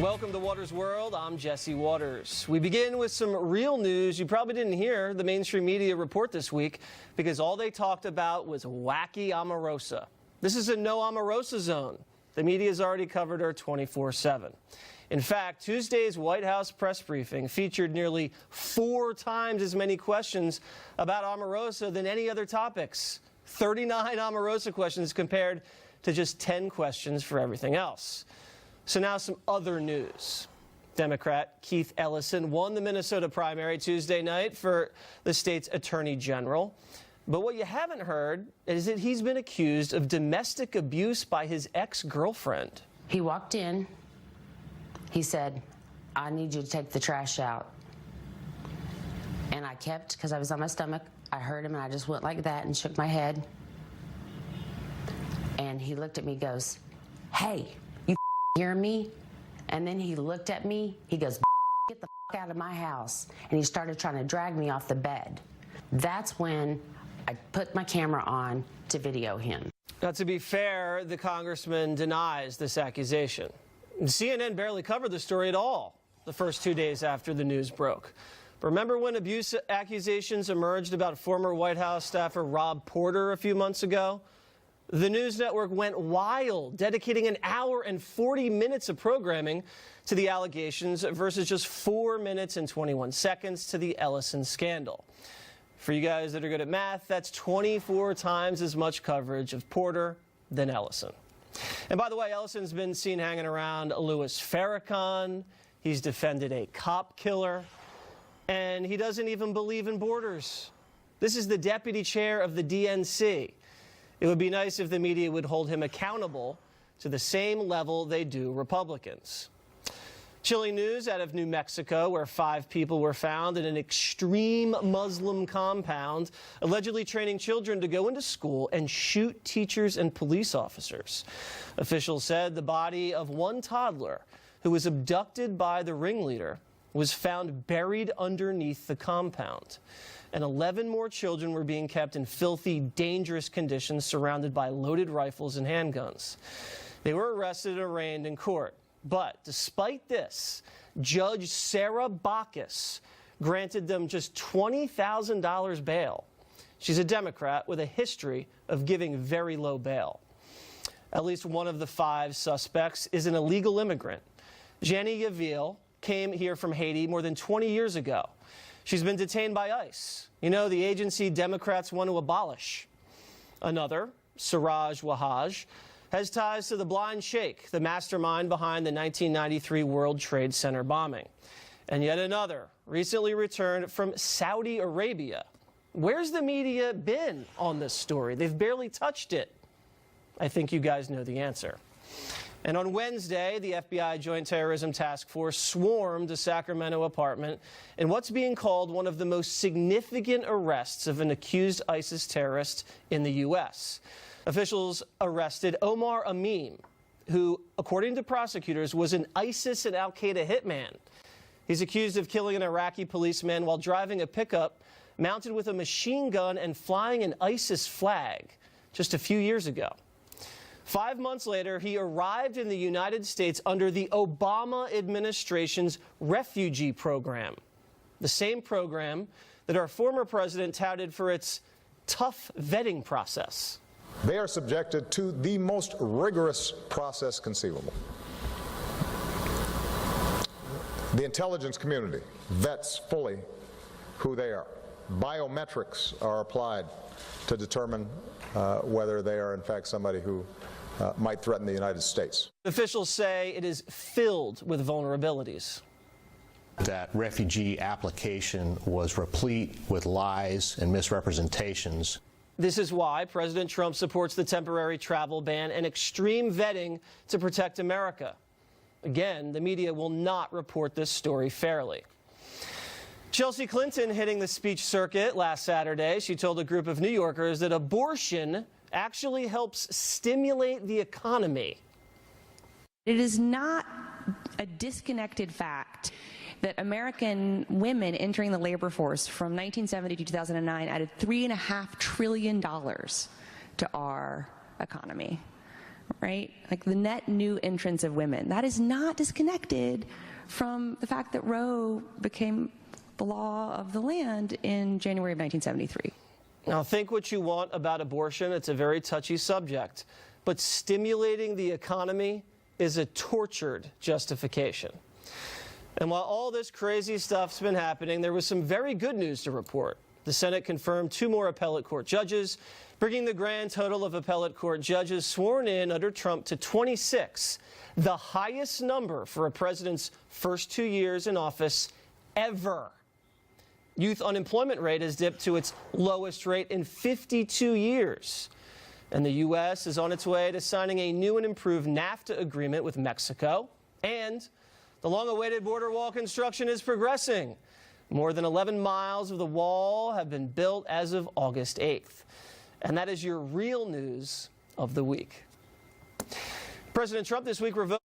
Welcome to Waters World. I'm Jesse Waters. We begin with some real news. You probably didn't hear the mainstream media report this week because all they talked about was wacky Omarosa. This is a no Omarosa zone. The media has already covered her 24/7. In fact, Tuesday's White House press briefing featured nearly 4 times as many questions about Omarosa than any other topics. 39 Omarosa questions compared to just 10 questions for everything else. So now some other news. Democrat Keith Ellison won the Minnesota primary Tuesday night for the state's attorney general. But what you haven't heard is that he's been accused of domestic abuse by his ex-girlfriend. He walked in. He said, "I need you to take the trash out." And I kept, because I was on my stomach, I heard him and I just went like that and shook my head. And he looked at me, goes, "Hey, you hear me?" And then he looked at me, he goes, "Get the out of my house." And he started trying to drag me off the bed. That's when I put my camera on to video him. Now, to be fair, the congressman denies this accusation. CNN barely covered the story at all the first 2 days after the news broke. But remember when abuse accusations emerged about former White House staffer Rob Porter a few months ago? The news network went wild, dedicating an hour and 40 minutes of programming to the allegations versus just 4 minutes and 21 seconds to the Ellison scandal. For you guys that are good at math, that's 24 times as much coverage of Porter than Ellison. And by the way, Ellison's been seen hanging around Louis Farrakhan. He's defended a cop killer. And he doesn't even believe in borders. This is the deputy chair of the DNC. It would be nice if the media would hold him accountable to the same level they do Republicans. Chilling news out of New Mexico, where 5 people were found in an extreme Muslim compound, allegedly training children to go into school and shoot teachers and police officers. Officials said the body of one toddler who was abducted by the ringleader was found buried underneath the compound. And 11 more children were being kept in filthy, dangerous conditions surrounded by loaded rifles and handguns. They were arrested and arraigned in court. But despite this, Judge Sarah Bacchus granted them just $20,000 bail. She's a Democrat with a history of giving very low bail. At least one of the 5 suspects is an illegal immigrant. Jenny Yavil came here from Haiti more than 20 years ago. She's been detained by ICE, you know, the agency Democrats want to abolish. Another, Siraj Wahaj, has ties to the Blind Sheikh, the mastermind behind the 1993 World Trade Center bombing. And yet another, recently returned from Saudi Arabia. Where's the media been on this story? They've barely touched it. I think you guys know the answer. And on Wednesday, the FBI Joint Terrorism Task Force swarmed a Sacramento apartment in what's being called one of the most significant arrests of an accused ISIS terrorist in the U.S. Officials arrested Omar Amin, who, according to prosecutors, was an ISIS and al-Qaeda hitman. He's accused of killing an Iraqi policeman while driving a pickup mounted with a machine gun and flying an ISIS flag just a few years ago. 5 months later, he arrived in the United States under the Obama administration's refugee program, the same program that our former president touted for its tough vetting process. They are subjected to the most rigorous process conceivable. The intelligence community vets fully who they are. Biometrics are applied to determine whether they are in fact somebody who might threaten the United States. Officials say it is filled with vulnerabilities. That refugee application was replete with lies and misrepresentations. This is why President Trump supports the temporary travel ban and extreme vetting to protect America. Again, the media will not report this story fairly. Chelsea Clinton hitting the speech circuit last Saturday. She told a group of New Yorkers that abortion actually helps stimulate the economy. It is not a disconnected fact that American women entering the labor force from 1970 to 2009 added $3.5 trillion to our economy. right? Like the net new entrance of women. That is not disconnected from the fact that Roe became the law of the land in January of 1973. Now, think what you want about abortion. It's a very touchy subject. But stimulating the economy is a tortured justification. And while all this crazy stuff's been happening, there was some very good news to report. The Senate confirmed 2 more appellate court judges, bringing the grand total of appellate court judges sworn in under Trump to 26, the highest number for a president's first 2 years in office ever. Youth unemployment rate has dipped to its lowest rate in 52 years. And the U.S. is on its way to signing a new and improved NAFTA agreement with Mexico. And the long-awaited border wall construction is progressing. More than 11 miles of the wall have been built as of August 8th. And that is your real news of the week. President Trump this week revoked